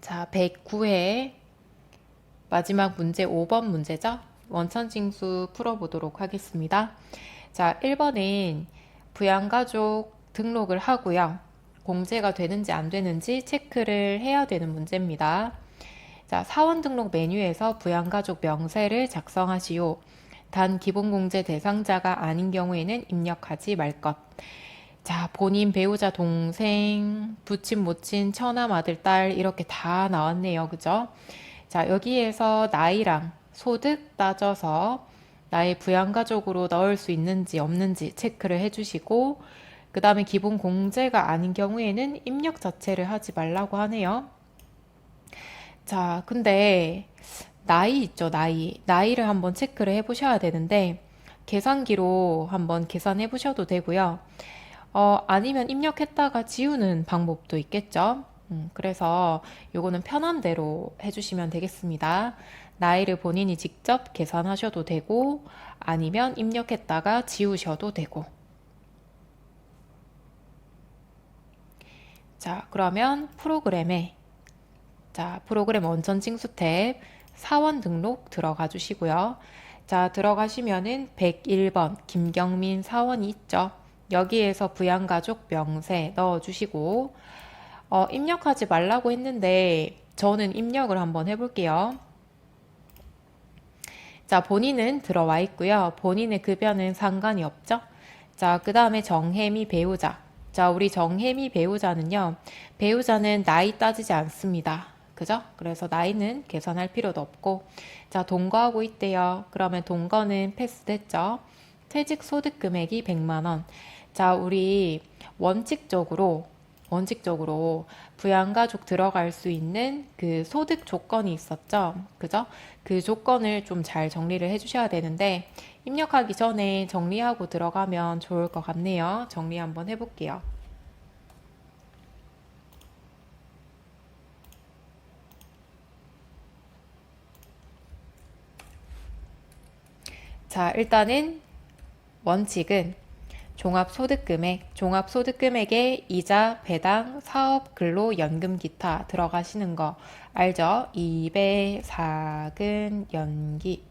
자, 109회 마지막 문제 5번 문제죠? 원천징수 풀어보도록 하겠습니다. 자, 1번은 부양가족 등록을 하고요. 공제가 되는지 안 되는지 체크를 해야 되는 문제입니다. 자, 사원 등록 메뉴에서 부양가족 명세를 작성하시오. 단 기본공제 대상자가 아닌 경우에는 입력하지 말 것. 자, 본인, 배우자, 동생, 부친, 모친, 처남, 아들, 딸 이렇게 다 나왔네요. 그죠? 자, 여기에서 나이랑 소득 따져서 나의 부양가족으로 넣을 수 있는지 없는지 체크를 해주시고, 그 다음에 기본 공제가 아닌 경우에는 입력 자체를 하지 말라고 하네요. 자, 근데 나이 있죠, 나이. 나이를 한번 체크를 해보셔야 되는데, 계산기로 한번 계산해 보셔도 되고요. 아니면 입력했다가 지우는 방법도 있겠죠. 그래서 요거는 편한 대로 해주시면 되겠습니다. 나이를 본인이 직접 계산하셔도 되고, 아니면 입력했다가 지우셔도 되고. 자, 그러면 프로그램 원천징수 탭 사원 등록 들어가 주시고요. 자, 들어가시면은 101번 김경민 사원이 있죠. 여기에서 부양가족 명세 넣어주시고, 입력하지 말라고 했는데 저는 입력을 한번 해볼게요. 자, 본인은 들어와 있고요. 본인의 급여는 상관이 없죠. 자, 그 다음에 정혜미 배우자. 자, 우리 정혜미 배우자는요. 배우자는 나이 따지지 않습니다. 그죠? 그래서 나이는 계산할 필요도 없고. 자, 동거하고 있대요. 그러면 동거는 패스됐죠. 퇴직 소득 금액이 100만 원. 자, 우리 원칙적으로 부양가족 들어갈 수 있는 그 소득 조건이 있었죠. 그죠? 그 조건을 좀 잘 정리를 해주셔야 되는데, 입력하기 전에 정리하고 들어가면 좋을 것 같네요. 정리 한번 해볼게요. 자, 일단은 원칙은 종합소득금액에 이자, 배당, 사업, 근로, 연금, 기타 들어가시는 거 알죠? 2배, 사근, 연기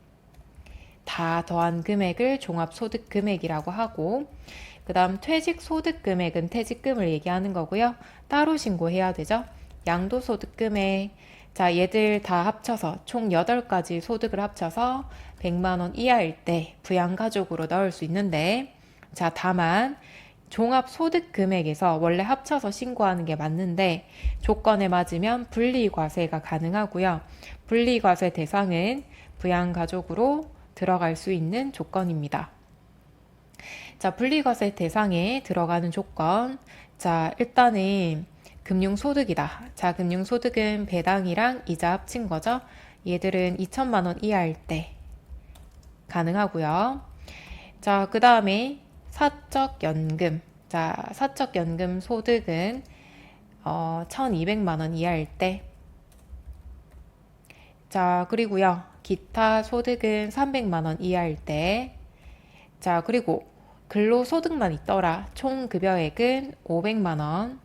다 더한 금액을 종합소득금액이라고 하고, 그 다음 퇴직소득금액은 퇴직금을 얘기하는 거고요. 따로 신고해야 되죠. 양도소득금액, 자, 얘들 다 합쳐서 총 8가지 소득을 합쳐서 100만 원 이하일 때 부양가족으로 넣을 수 있는데, 자, 다만 종합소득금액에서 원래 합쳐서 신고하는 게 맞는데 조건에 맞으면 분리과세가 가능하고요. 분리과세 대상은 부양가족으로 들어갈 수 있는 조건입니다. 자, 분리과세 대상에 들어가는 조건. 자, 일단은 금융소득이다. 자, 금융소득은 배당이랑 이자 합친 거죠. 얘들은 2천만 원 이하일 때 가능하고요. 자, 그 다음에 사적연금. 자, 사적연금 소득은 1,200만 원 이하일 때. 자, 그리고요. 기타 소득은 300만 원 이하일 때. 자, 그리고 근로소득만 있더라. 총 급여액은 500만 원.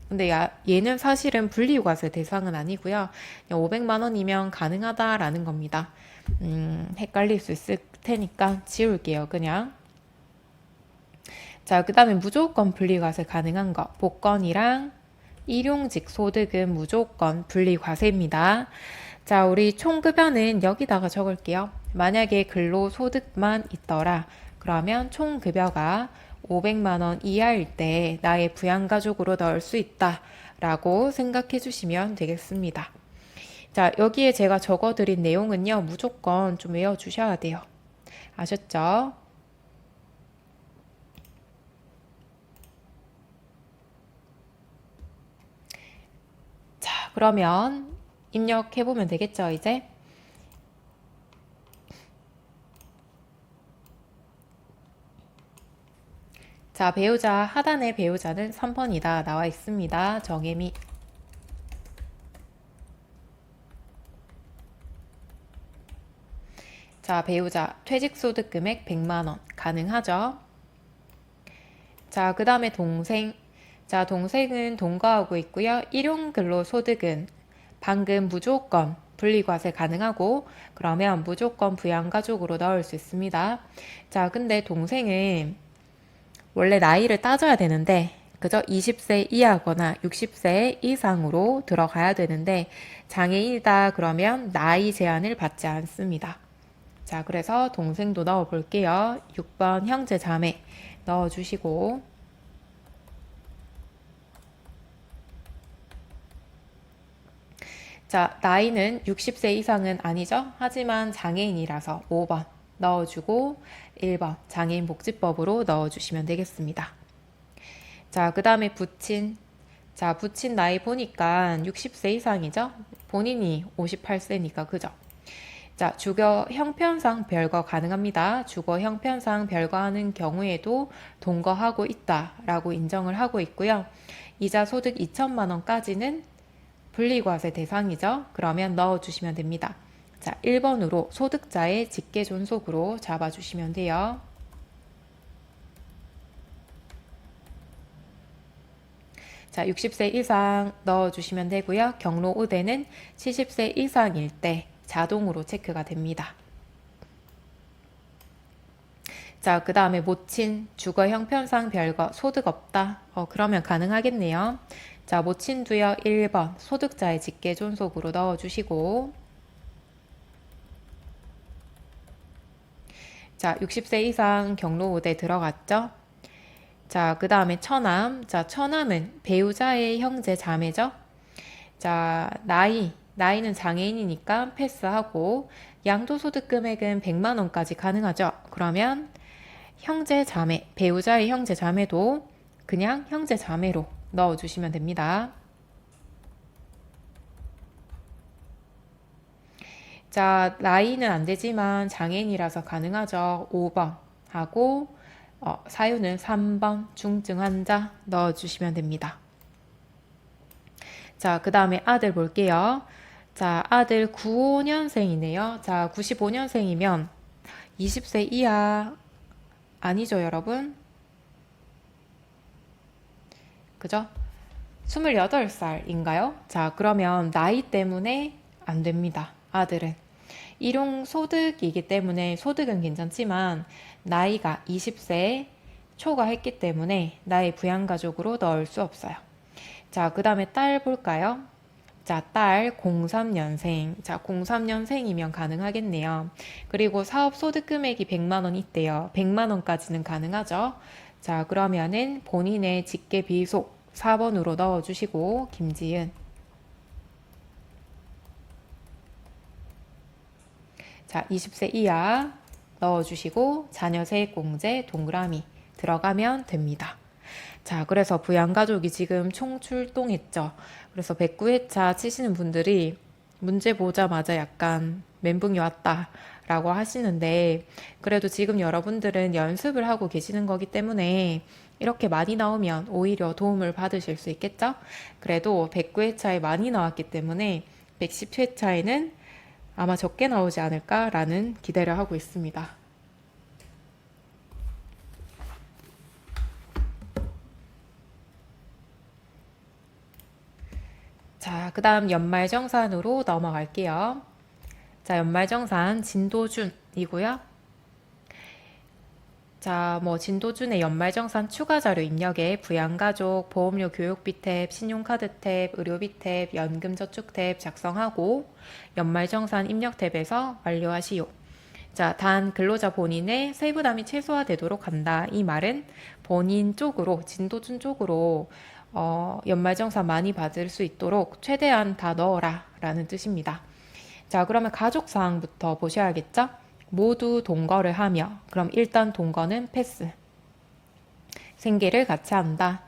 근데 얘는 사실은 분리과세 대상은 아니고요. 500만 원이면 가능하다라는 겁니다. 헷갈릴 수 있을 테니까 지울게요, 그냥. 자, 그 다음에 무조건 분리과세 가능한 거. 복권이랑 일용직 소득은 무조건 분리과세입니다. 자, 우리 총급여는 여기다가 적을게요. 만약에 근로소득만 있더라. 그러면 총급여가 500만 원 이하일 때 나의 부양가족으로 넣을 수 있다 라고 생각해 주시면 되겠습니다. 자, 여기에 제가 적어드린 내용은요, 무조건 좀 외워주셔야 돼요. 아셨죠? 자, 그러면 입력해보면 되겠죠, 이제? 자, 배우자 하단의 배우자는 3번이다 나와 있습니다. 정혜미. 자, 배우자 퇴직소득 금액 100만 원 가능하죠? 자, 그 다음에 동생. 자, 동생은 동거하고 있고요. 일용근로소득은 방금 무조건 분리과세 가능하고 그러면 무조건 부양가족으로 넣을 수 있습니다. 자, 근데 동생은 원래 나이를 따져야 되는데 그저 20세 이하거나 60세 이상으로 들어가야 되는데 장애인이다 그러면 나이 제한을 받지 않습니다. 자, 그래서 동생도 넣어 볼게요. 6번 형제 자매 넣어 주시고 자, 나이는 60세 이상은 아니죠? 하지만 장애인이라서 5번 넣어주고 1번 장애인 복지법으로 넣어주시면 되겠습니다. 자, 그 다음에 부친. 자, 부친 나이 보니까 60세 이상이죠? 본인이 58세니까, 그죠? 자, 주거 형편상 별거 가능합니다. 주거 형편상 별거하는 경우에도 동거하고 있다라고 인정을 하고 있고요. 이자 소득 2천만 원까지는 분리과세 대상이죠. 그러면 넣어주시면 됩니다. 자, 1번으로 소득자의 직계존속으로 잡아주시면 돼요. 자, 60세 이상 넣어주시면 되고요. 경로 우대는 70세 이상일 때 자동으로 체크가 됩니다. 자, 그 다음에 모친, 주거 형편상 별거, 소득 없다. 그러면 가능하겠네요. 자, 모친도요. 1번 소득자의 직계존속으로 넣어주시고 자, 60세 이상 경로 우대 들어갔죠? 자, 그 다음에 처남. 자, 처남은 배우자의 형제 자매죠? 자, 나이는 장애인이니까 패스하고 양도소득 금액은 100만 원까지 가능하죠? 그러면 형제 자매, 배우자의 형제 자매도 그냥 형제 자매로 넣어주시면 됩니다. 자, 나이는 안 되지만 장애인이라서 가능하죠? 5번 하고 사유는 3번 중증 환자 넣어주시면 됩니다. 자, 그 다음에 아들 볼게요. 자, 아들 95년생이네요. 자, 95년생이면 20세 이하 아니죠, 여러분? 그죠? 28살인가요? 자, 그러면 나이 때문에 안 됩니다. 아들은. 일용소득이기 때문에 소득은 괜찮지만 나이가 20세 초과했기 때문에 나의 부양가족으로 넣을 수 없어요. 자, 그 다음에 딸 볼까요? 자, 딸 03년생. 자, 03년생이면 가능하겠네요. 그리고 사업소득 금액이 100만 원 있대요. 100만 원까지는 가능하죠. 자, 그러면은 본인의 직계 비속 4번으로 넣어주시고 김지은. 자, 20세 이하 넣어주시고 자녀 세액공제 동그라미 들어가면 됩니다. 자, 그래서 부양가족이 지금 총출동했죠. 그래서 109회차 치시는 분들이 문제 보자마자 약간 멘붕이 왔다 라고 하시는데 그래도 지금 여러분들은 연습을 하고 계시는 거기 때문에 이렇게 많이 나오면 오히려 도움을 받으실 수 있겠죠? 그래도 109회차에 많이 나왔기 때문에 110회차에는 아마 적게 나오지 않을까라는 기대를 하고 있습니다. 자, 그 다음 연말정산으로 넘어갈게요. 자, 연말정산 진도준이고요. 자, 진도준의 연말정산 추가자료 입력에 부양가족, 보험료 교육비 탭, 신용카드 탭, 의료비 탭, 연금저축 탭 작성하고 연말정산 입력 탭에서 완료하시오. 자, 단 근로자 본인의 세부담이 최소화되도록 한다. 이 말은 본인 쪽으로, 진도준 쪽으로 연말정산 많이 받을 수 있도록 최대한 다 넣어라 라는 뜻입니다. 자, 그러면 가족사항부터 보셔야겠죠? 모두 동거를 하며 그럼 일단 동거는 패스. 생계를 같이 한다.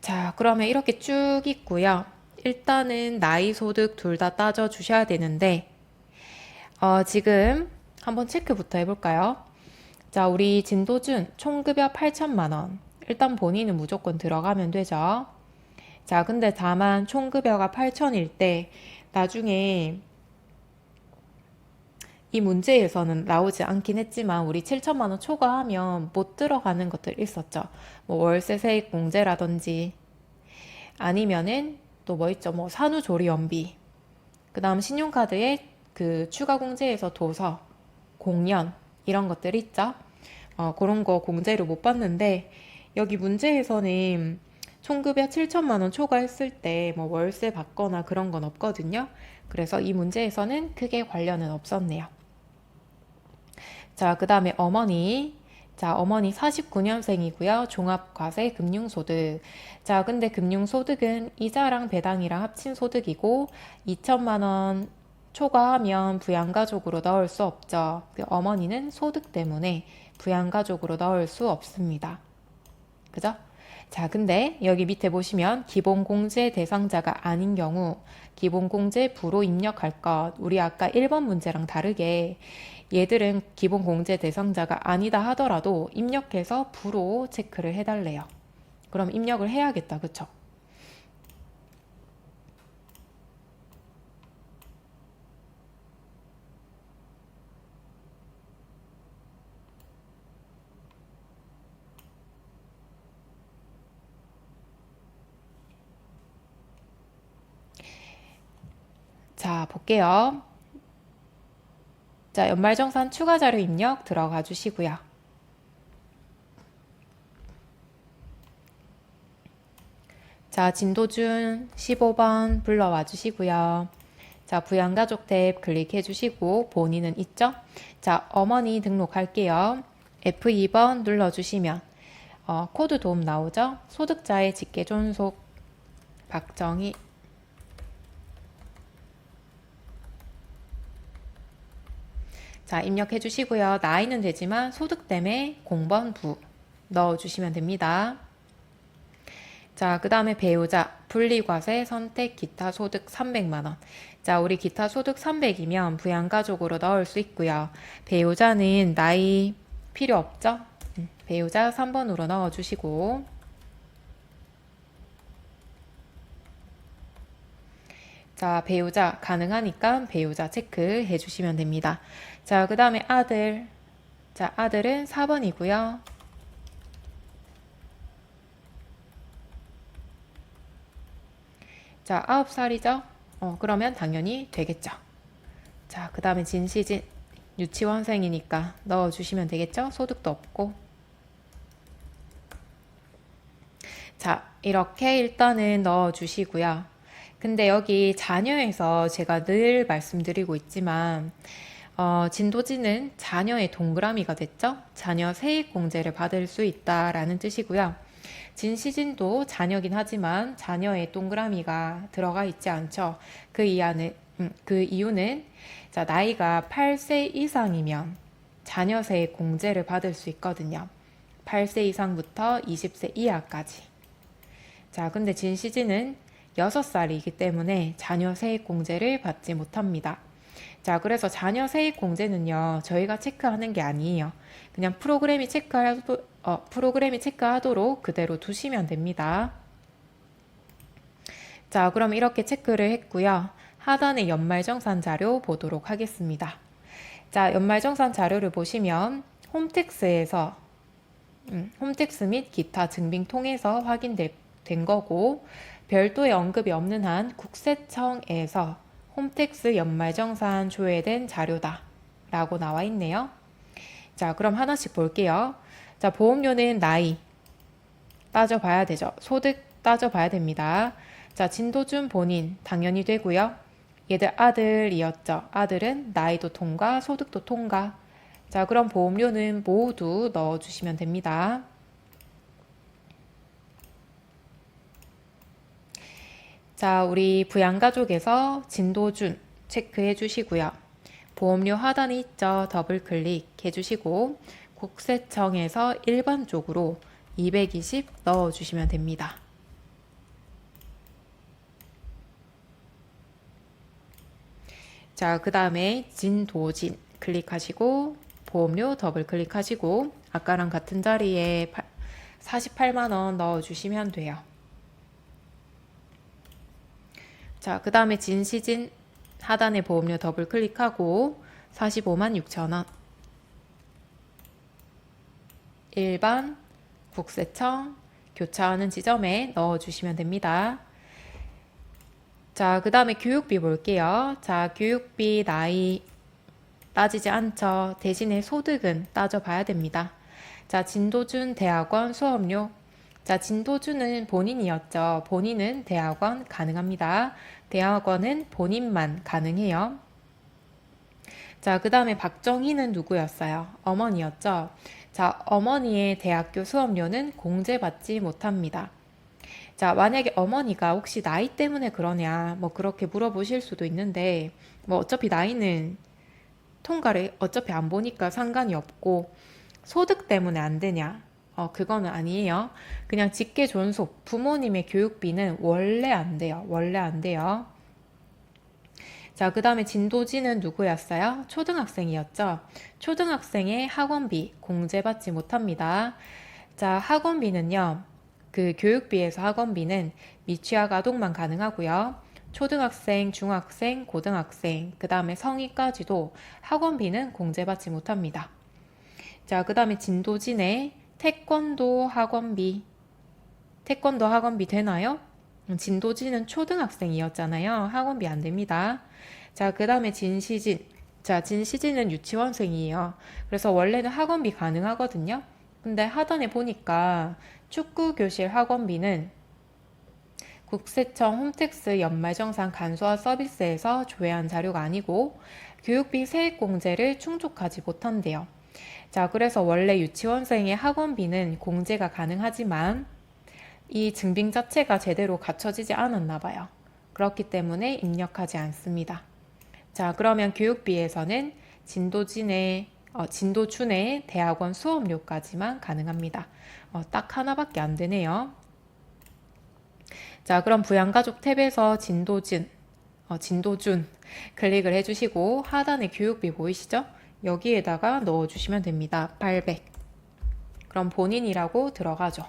자, 그러면 이렇게 쭉 있고요. 일단은 나이 소득 둘 다 따져 주셔야 되는데 지금 한번 체크부터 해볼까요? 자, 우리 진도준 총급여 8천만 원. 일단 본인은 무조건 들어가면 되죠. 자, 근데 다만 총급여가 8천일 때 나중에 이 문제에서는 나오지 않긴 했지만 우리 7천만 원 초과하면 못 들어가는 것들 있었죠. 월세 세액 공제라든지 아니면은 또 뭐 있죠? 산후조리원비 그 다음 신용카드에 그 추가 공제에서 도서, 공연 이런 것들 있죠. 그런 거 공제를 못 받는데 여기 문제에서는 총급여 7천만 원 초과했을 때 뭐 월세 받거나 그런 건 없거든요. 그래서 이 문제에서는 크게 관련은 없었네요. 자, 그 다음에 어머니. 자, 어머니 49년생이고요. 종합과세 금융소득. 자, 근데 금융소득은 이자랑 배당이랑 합친 소득이고 2천만 원 초과하면 부양가족으로 넣을 수 없죠. 그 어머니는 소득 때문에 부양가족으로 넣을 수 없습니다. 그죠? 자, 근데 여기 밑에 보시면 기본공제 대상자가 아닌 경우 기본공제 부로 입력할 것. 우리 아까 1번 문제랑 다르게 얘들은 기본공제 대상자가 아니다 하더라도 입력해서 부로 체크를 해달래요. 그럼 입력을 해야겠다. 그쵸? 자, 볼게요. 자, 연말정산 추가 자료 입력 들어가 주시고요. 자, 진도준 15번 불러와 주시고요. 자, 부양가족 탭 클릭해 주시고 본인은 있죠? 자, 어머니 등록할게요. F2번 눌러주시면 코드 도움 나오죠? 소득자의 직계 존속 박정희. 자, 입력해 주시고요. 나이는 되지만 소득 때문에 0번 부 넣어주시면 됩니다. 자, 그 다음에 배우자 분리과세 선택 기타 소득 300만 원. 자, 우리 기타 소득 300이면 부양가족으로 넣을 수 있고요. 배우자는 나이 필요 없죠? 배우자 3번으로 넣어주시고, 자, 배우자 가능하니까 배우자 체크해 주시면 됩니다. 자, 그 다음에 아들. 자, 아들은 4번이고요. 자, 9살이죠? 그러면 당연히 되겠죠. 자, 그 다음에 진시진 유치원생이니까 넣어주시면 되겠죠? 소득도 없고. 자, 이렇게 일단은 넣어주시고요. 근데 여기 자녀에서 제가 늘 말씀드리고 있지만 진도지는 자녀의 동그라미가 됐죠? 자녀 세액공제를 받을 수 있다라는 뜻이고요. 진시진도 자녀긴 하지만 자녀의 동그라미가 들어가 있지 않죠. 그 이유는 자, 나이가 8세 이상이면 자녀 세액 공제를 받을 수 있거든요. 8세 이상부터 20세 이하까지. 자, 근데 진시진은 6살이기 때문에 자녀 세액 공제를 받지 못합니다. 자, 그래서 자녀 세액 공제는요, 저희가 체크하는 게 아니에요. 그냥 프로그램이 체크하도록 그대로 두시면 됩니다. 자, 그럼 이렇게 체크를 했고요. 하단의 연말정산 자료 보도록 하겠습니다. 자, 연말정산 자료를 보시면 홈택스에서 홈택스 및 기타 증빙 통해서 확인된 거고 별도의 언급이 없는 한 국세청에서 홈택스 연말정산 조회된 자료다 라고 나와 있네요. 자, 그럼 하나씩 볼게요. 자, 보험료는 나이 따져봐야 되죠. 소득 따져봐야 됩니다. 자, 진도준 본인 당연히 되고요. 얘들 아들이었죠. 아들은 나이도 통과, 소득도 통과. 자, 그럼 보험료는 모두 넣어주시면 됩니다. 자, 우리 부양가족에서 진도준 체크해 주시고요. 보험료 하단에 있죠. 더블 클릭해 주시고 국세청에서 일반적으로 220 넣어주시면 됩니다. 자, 그 다음에 진도진 클릭하시고 보험료 더블 클릭하시고 아까랑 같은 자리에 48만 원 넣어주시면 돼요. 자, 그 다음에 진시진 하단에 보험료 더블 클릭하고 45만 6천 원. 일반 국세청 교차하는 지점에 넣어주시면 됩니다. 자, 그 다음에 교육비 볼게요. 자, 교육비 나이 따지지 않죠. 대신에 소득은 따져봐야 됩니다. 자, 진도준 대학원 수업료. 자, 진도준은 본인이었죠. 본인은 대학원 가능합니다. 대학원은 본인만 가능해요. 자, 그 다음에 박정희는 누구였어요? 어머니였죠. 자, 어머니의 대학교 수업료는 공제받지 못합니다. 자, 만약에 어머니가 혹시 나이 때문에 그러냐, 뭐 그렇게 물어보실 수도 있는데, 뭐 어차피 나이는 통과를 어차피 안 보니까 상관이 없고, 소득 때문에 안 되냐? 그거는 아니에요. 그냥 직계존속, 부모님의 교육비는 원래 안 돼요. 원래 안 돼요. 자, 그 다음에 진도지는 누구였어요? 초등학생이었죠. 초등학생의 학원비 공제받지 못합니다. 자, 학원비는요. 그 교육비에서 학원비는 미취학 아동만 가능하고요. 초등학생, 중학생, 고등학생, 그 다음에 성인까지도 학원비는 공제받지 못합니다. 자, 그 다음에 진도진의 태권도 학원비. 태권도 학원비 되나요? 진도진은 초등학생이었잖아요. 학원비 안 됩니다. 자, 그 다음에 진시진. 자, 진시진은 유치원생이에요. 그래서 원래는 학원비 가능하거든요. 근데 하단에 보니까 축구 교실 학원비는 국세청 홈택스 연말정산 간소화 서비스에서 조회한 자료가 아니고 교육비 세액공제를 충족하지 못한대요. 자, 그래서 원래 유치원생의 학원비는 공제가 가능하지만 이 증빙 자체가 제대로 갖춰지지 않았나 봐요. 그렇기 때문에 입력하지 않습니다. 자, 그러면 교육비에서는 진도준의 대학원 수업료까지만 가능합니다. 딱 하나밖에 안 되네요. 자, 그럼 부양가족 탭에서 진도준 클릭을 해주시고 하단에 교육비 보이시죠? 여기에다가 넣어주시면 됩니다. 800. 그럼 본인이라고 들어가죠.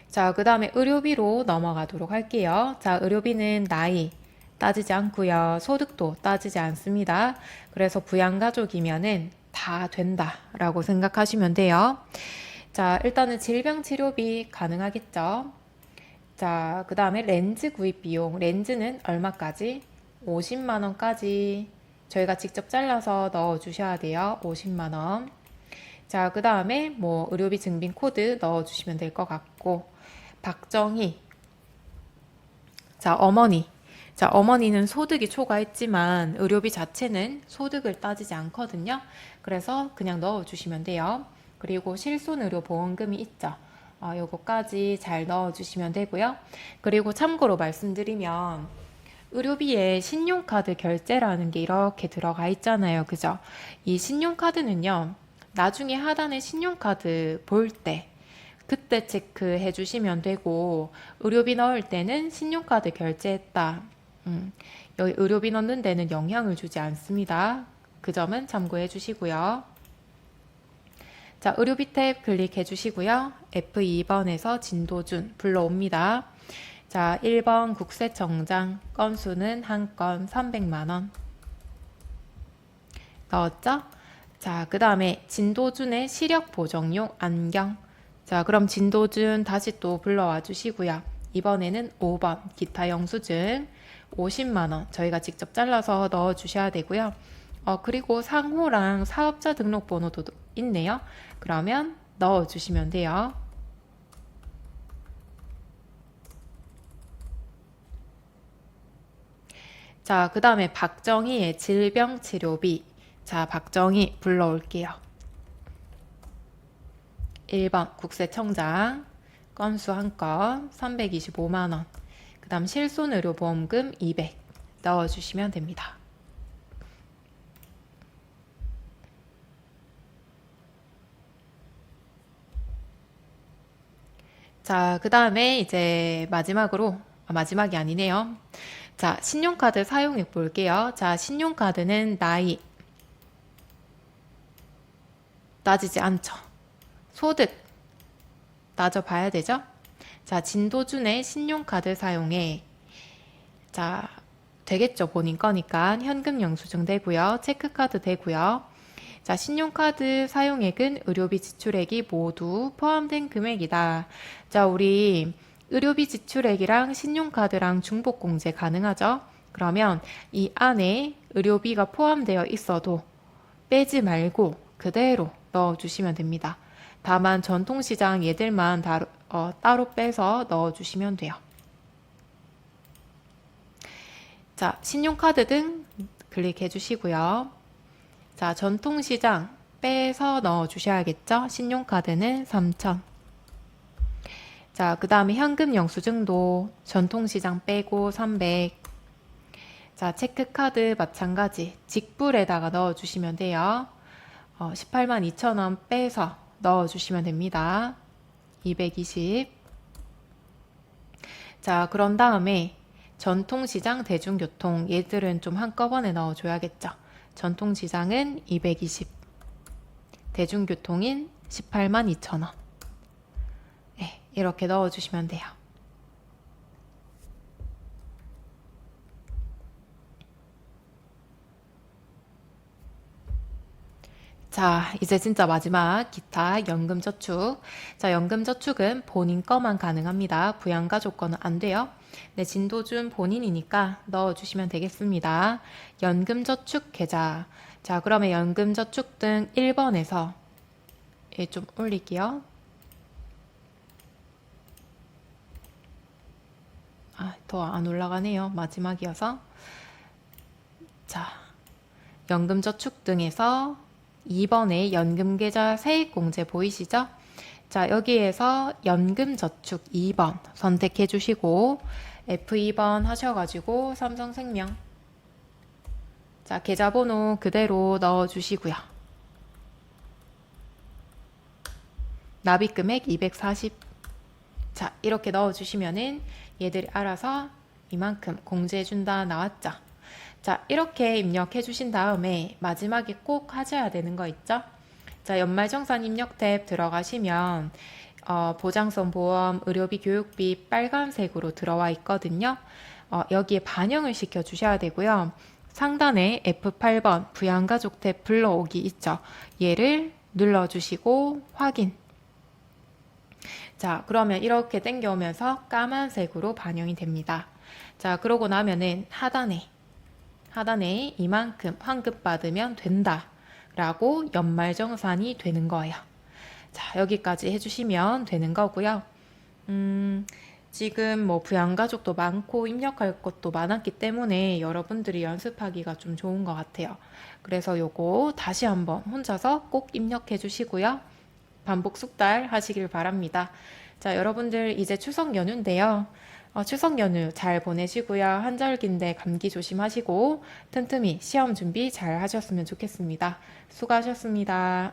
자, 그 다음에 의료비로 넘어가도록 할게요. 자, 의료비는 나이 따지지 않고요. 소득도 따지지 않습니다. 그래서 부양가족이면은 다 된다라고 생각하시면 돼요. 자, 일단은 질병치료비 가능하겠죠. 자, 그 다음에 렌즈 구입 비용. 렌즈는 얼마까지? 50만 원까지 저희가 직접 잘라서 넣어 주셔야 돼요. 50만 원. 자, 그 다음에 뭐 의료비 증빙 코드 넣어 주시면 될 것 같고, 박정희. 자, 어머니. 자, 어머니는 소득이 초과했지만 의료비 자체는 소득을 따지지 않거든요. 그래서 그냥 넣어 주시면 돼요. 그리고 실손의료보험금이 있죠. 요거까지 잘 넣어 주시면 되고요. 그리고 참고로 말씀드리면 의료비에 신용카드 결제라는 게 이렇게 들어가 있잖아요. 그죠? 이 신용카드는요. 나중에 하단에 신용카드 볼 때 그때 체크해 주시면 되고 의료비 넣을 때는 신용카드 결제했다. 여기 의료비 넣는 데는 영향을 주지 않습니다. 그 점은 참고해 주시고요. 자, 의료비 탭 클릭해 주시고요. F2번에서 진도준 불러옵니다. 자, 1번 국세청장 건수는 한 건 300만 원 넣었죠? 자, 그 다음에 진도준의 시력 보정용 안경. 자, 그럼 진도준 다시 또 불러와 주시고요. 이번에는 5번 기타 영수증 50만 원 저희가 직접 잘라서 넣어 주셔야 되고요. 그리고 상호랑 사업자 등록번호도 있네요. 그러면 넣어 주시면 돼요. 자, 그 다음에 박정희의 질병치료비. 자, 박정희 불러올게요. 1번 국세청장 건수 한 건 325만 원. 그 다음 실손의료보험금 200 넣어주시면 됩니다. 자, 그 다음에 이제 마지막이 아니네요. 자, 신용카드 사용액 볼게요. 자, 신용카드는 나이 따지지 않죠. 소득 따져봐야 되죠. 자, 진도준의 신용카드 사용액. 자, 되겠죠. 본인 거니까 현금 영수증 되고요. 체크카드 되고요. 자, 신용카드 사용액은 의료비 지출액이 모두 포함된 금액이다. 자, 우리 의료비 지출액이랑 신용카드랑 중복공제 가능하죠? 그러면 이 안에 의료비가 포함되어 있어도 빼지 말고 그대로 넣어주시면 됩니다. 다만 전통시장 얘들만 따로 빼서 넣어주시면 돼요. 자, 신용카드 등 클릭해 주시고요. 자, 전통시장 빼서 넣어 주셔야겠죠? 신용카드는 3,000. 자, 그 다음에 현금 영수증도 전통시장 빼고 300. 자, 체크카드 마찬가지 직불에다가 넣어 주시면 돼요. 182,000원 빼서 넣어 주시면 됩니다. 220. 자, 그런 다음에 전통시장, 대중교통 얘들은 좀 한꺼번에 넣어줘야겠죠. 전통시장은 220, 대중교통인 182,000원. 네, 이렇게 넣어주시면 돼요. 자, 이제 진짜 마지막 기타 연금저축. 자, 연금저축은 본인 거만 가능합니다. 부양가족 거는 안 돼요. 네, 진도준 본인이니까 넣어주시면 되겠습니다. 연금저축 계좌. 자, 그러면 연금저축 등 1번에서 좀 올릴게요. 더 안 올라가네요. 마지막이어서. 자, 연금저축 등에서 2번에 연금계좌 세액공제 보이시죠? 자, 여기에서 연금저축 2번 선택해 주시고 F2번 하셔가지고 삼성생명. 자, 계좌번호 그대로 넣어 주시고요. 납입금액 240. 자, 이렇게 넣어 주시면은 얘들이 알아서 이만큼 공제해준다 나왔죠? 자, 이렇게 입력해 주신 다음에 마지막에 꼭 하셔야 되는 거 있죠? 자, 연말정산 입력 탭 들어가시면 보장성 보험, 의료비, 교육비 빨간색으로 들어와 있거든요. 여기에 반영을 시켜 주셔야 되고요. 상단에 F8번 부양가족 탭 불러오기 있죠? 얘를 눌러주시고 확인. 자, 그러면 이렇게 당겨오면서 까만색으로 반영이 됩니다. 자, 그러고 나면은 하단에 이만큼 환급 받으면 된다 라고 연말정산이 되는 거예요. 자, 여기까지 해주시면 되는 거고요. 지금 뭐 부양가족도 많고 입력할 것도 많았기 때문에 여러분들이 연습하기가 좀 좋은 것 같아요. 그래서 요거 다시 한번 혼자서 꼭 입력해 주시고요. 반복 숙달 하시길 바랍니다. 자, 여러분들 이제 추석 연휴인데요. 추석 연휴 잘 보내시고요. 한절기인데 감기 조심하시고 틈틈이 시험 준비 잘 하셨으면 좋겠습니다. 수고하셨습니다.